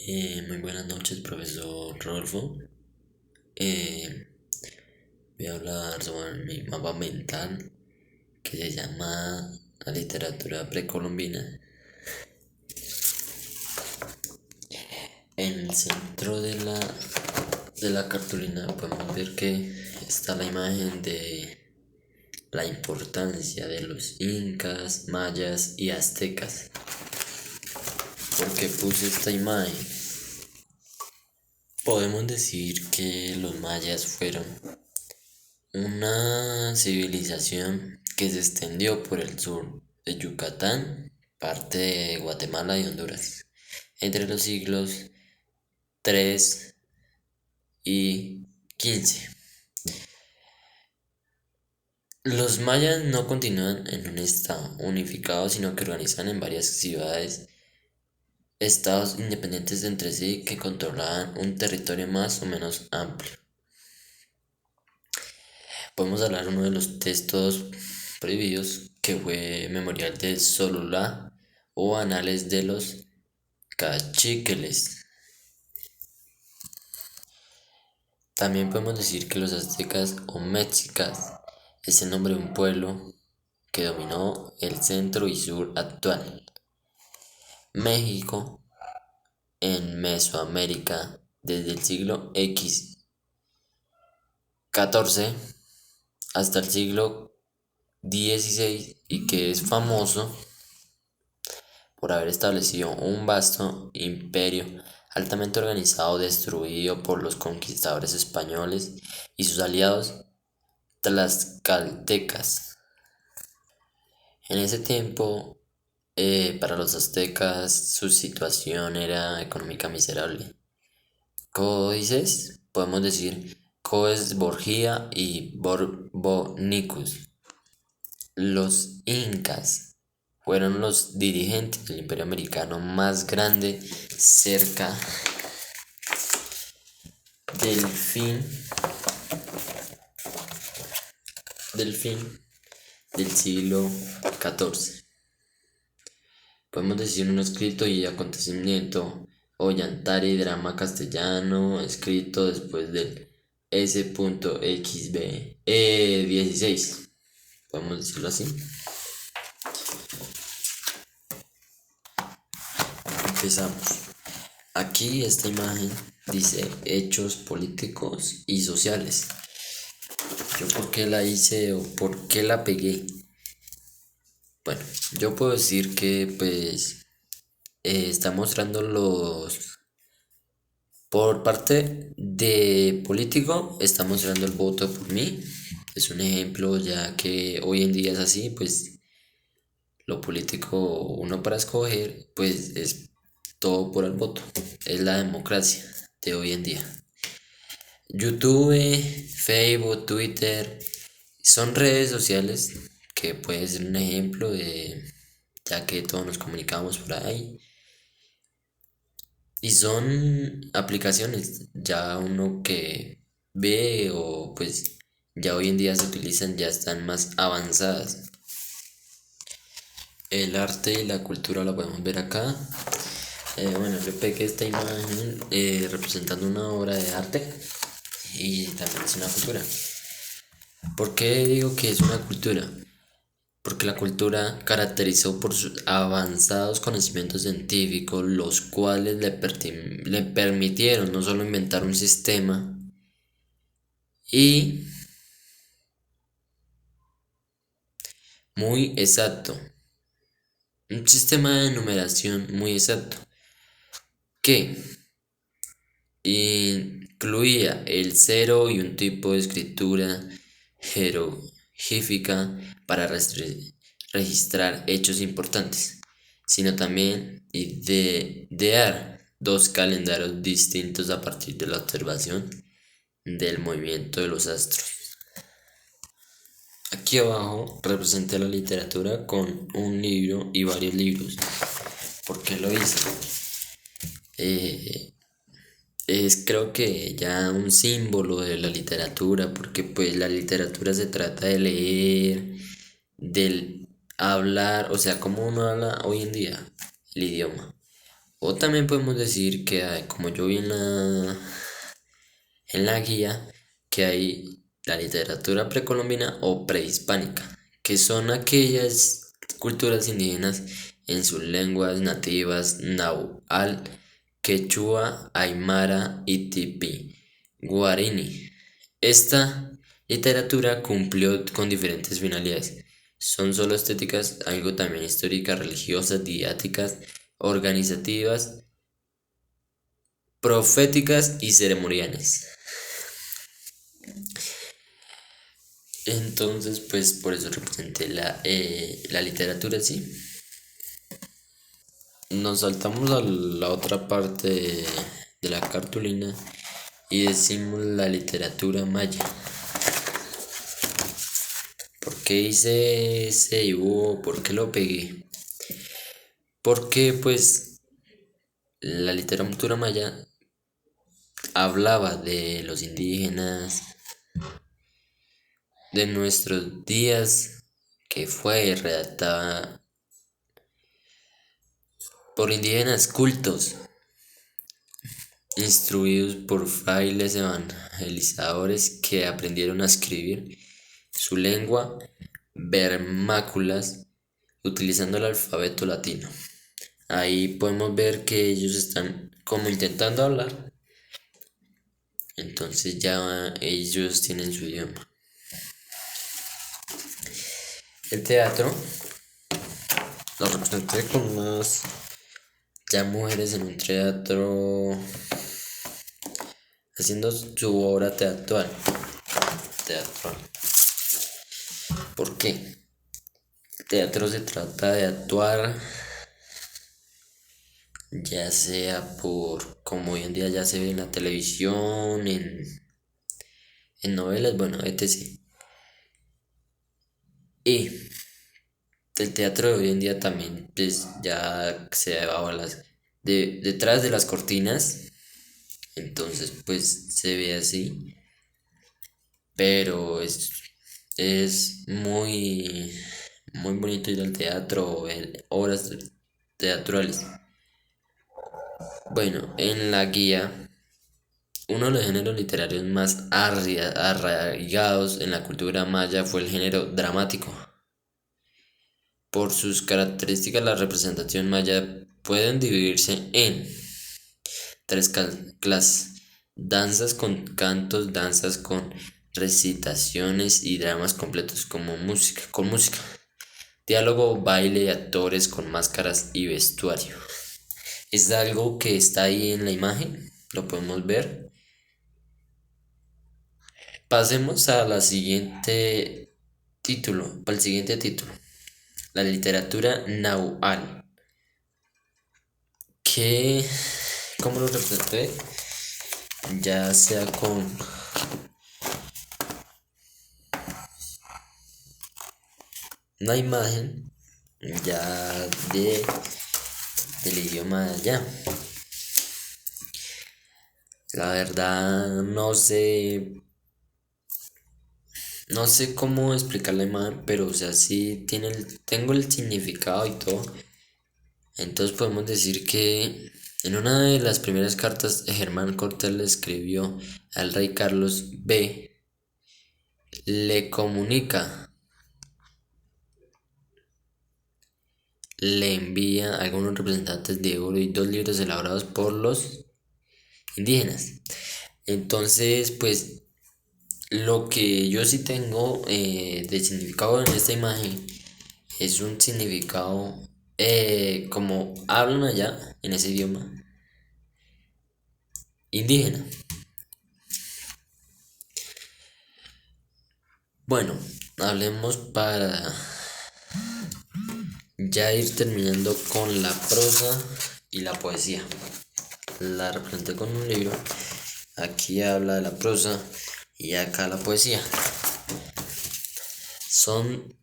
Muy buenas noches, profesor Rodolfo. Eh, Voy a hablar sobre mi mapa mental que se llama la literatura precolombina. En el centro de la cartulina podemos ver que está la imagen de la importancia de los incas, mayas y aztecas. ¿Por qué puse esta imagen? Podemos decir que los mayas fueron una civilización que se extendió por el sur de Yucatán, parte de Guatemala y Honduras, entre los siglos 3 y 15. Los mayas no continúan en un estado unificado, sino que organizan en varias ciudades estados independientes entre sí que controlaban un territorio más o menos amplio. Podemos hablar de uno de los textos prohibidos que fue Memorial de Sololá o Anales de los Cachiqueles. También podemos decir que los aztecas o mexicas es el nombre de un pueblo que dominó el centro y sur actual. México en Mesoamérica desde el siglo XIV hasta el siglo XVI y que es famoso por haber establecido un vasto imperio altamente organizado destruido por los conquistadores españoles y sus aliados tlaxcaltecas. En ese tiempo, para los aztecas su situación era económica miserable. Códices, podemos decir Codes Borgia y Borbonicus. Los incas fueron los dirigentes del imperio americano más grande cerca del fin del siglo XIV. Podemos decir un escrito y acontecimiento Ollantari, drama castellano, escrito después del S.XB 16. Podemos decirlo así. Empezamos. Aquí esta imagen dice hechos políticos y sociales. ¿Yo por qué la hice o por qué la pegué? Bueno, yo puedo decir que pues está mostrando por parte de político, está mostrando el voto por mí. Es un ejemplo ya que hoy en día es así, pues lo político uno para escoger pues es todo por el voto. Es la democracia de hoy en día. YouTube, Facebook, Twitter son redes sociales que puede ser un ejemplo de ya que todos nos comunicamos por ahí. Y son aplicaciones ya uno que ve o pues ya hoy en día se utilizan, ya están más avanzadas. El arte y la cultura la podemos ver acá. Bueno, yo pegué esta imagen representando una obra de arte y también es una cultura. ¿Por qué digo que es una cultura? Porque la cultura caracterizó por sus avanzados conocimientos científicos, los cuales le permitieron no solo inventar un sistema y muy exacto, un sistema de numeración muy exacto, que incluía el cero y un tipo de escritura jeroglífica para registrar hechos importantes, sino también idear dos calendarios distintos a partir de la observación del movimiento de los astros. Aquí abajo representé la literatura con un libro y varios libros. ¿Por qué lo hice? Eh, es creo que ya un símbolo de la literatura, porque pues la literatura se trata de leer, del hablar, o sea, como uno habla hoy en día, el idioma, O también podemos decir que como yo vi en la guía, que hay la literatura precolombina o prehispánica, que son aquellas culturas indígenas en sus lenguas nativas Nahual, Quechua, Aymara y Tipi, Guarini. Esta literatura cumplió con diferentes finalidades. Son solo estéticas, algo también históricas, religiosas, didácticas, organizativas, proféticas y ceremoniales. Entonces, pues por eso representé la literatura, sí. Nos saltamos a la otra parte de la cartulina y decimos la literatura maya. ¿Por qué hice ese dibujo? ¿Por qué lo pegué? Porque pues la literatura maya hablaba de los indígenas, de nuestros días, que fue redactada por indígenas cultos, instruidos por frailes evangelizadores que aprendieron a escribir su lengua vernáculas utilizando el alfabeto latino. Ahí podemos ver que ellos están como intentando hablar, entonces ya ellos tienen su idioma. El teatro lo representé con más ya mujeres en un teatro haciendo su obra teatral. ¿Por qué? El teatro se trata de actuar, ya sea por, como hoy en día ya se ve en la televisión, en novelas, bueno, etc. Y el teatro de hoy en día también pues, ya se va a detrás de las cortinas, entonces pues se ve así, pero es muy bonito ir al teatro o ver obras teatrales. Bueno, en la guía, uno de los géneros literarios más arraigados en la cultura maya fue el género dramático. Por sus características, la representación maya pueden dividirse en tres clases: danzas con cantos, danzas con recitaciones y dramas completos como con música, diálogo, baile, actores con máscaras y vestuario. Es algo que está ahí en la imagen, lo podemos ver. Pasemos a la siguiente título, para el siguiente título, la literatura Nahual, que, como lo representé, ya sea con una imagen ya del idioma de allá. La verdad no sé cómo explicar la imagen, pero o sea, sí tengo el significado y todo. Entonces podemos decir que en una de las primeras cartas Germán Cortés le escribió al rey Carlos B, le comunica, le envía algunos representantes de oro y dos libros elaborados por los indígenas. Entonces, pues lo que yo sí tengo de significado en esta imagen es un significado como hablan allá en ese idioma indígena. Bueno, hablemos para ya ir terminando con la prosa y la poesía. La representé con un libro. Aquí habla de la prosa y acá la poesía. Son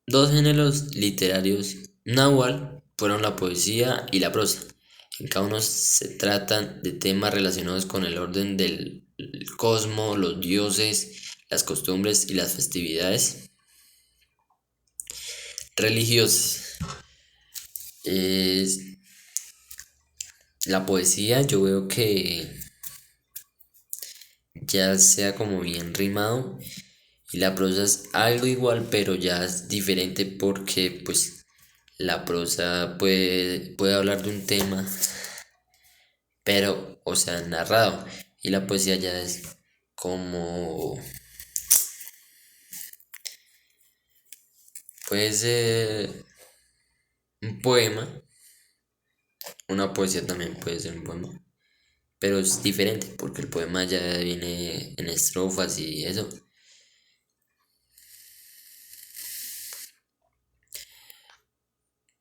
dos géneros literarios náhuatl, fueron la poesía y la prosa. En cada uno se tratan de temas relacionados con el orden del cosmos, los dioses, las costumbres y las festividades religiosas. Es- la poesía yo veo que ya sea como bien rimado y la prosa es algo igual, pero ya es diferente porque pues la prosa puede hablar de un tema, pero, o sea, narrado, y la poesía ya es como, puede ser un poema, una poesía también puede ser un poema, pero es diferente porque el poema ya viene en estrofas y eso.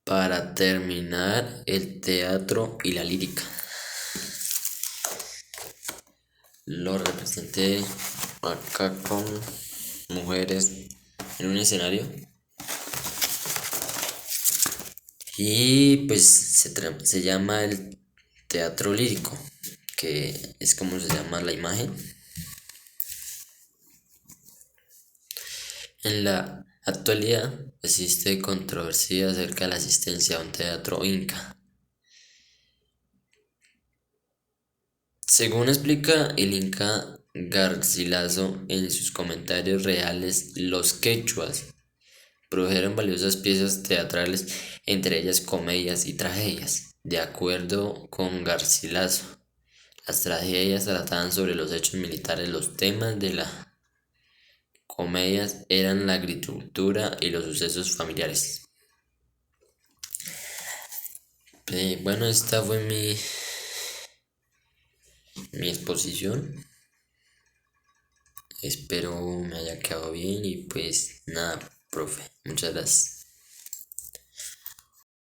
Para terminar, el teatro y la lírica. Lo representé acá con mujeres en un escenario y pues se llama el teatro lírico, que es como se llama la imagen. En la actualidad existe controversia acerca de la asistencia a un teatro inca. Según explica el Inca Garcilaso en sus comentarios reales, los quechuas produjeron valiosas piezas teatrales, entre ellas comedias y tragedias. De acuerdo con Garcilaso, las tragedias trataban sobre los hechos militares, los temas de las comedias eran la agricultura y los sucesos familiares. Bueno, esta fue mi exposición. Espero me haya quedado bien y pues nada, profe, muchas gracias.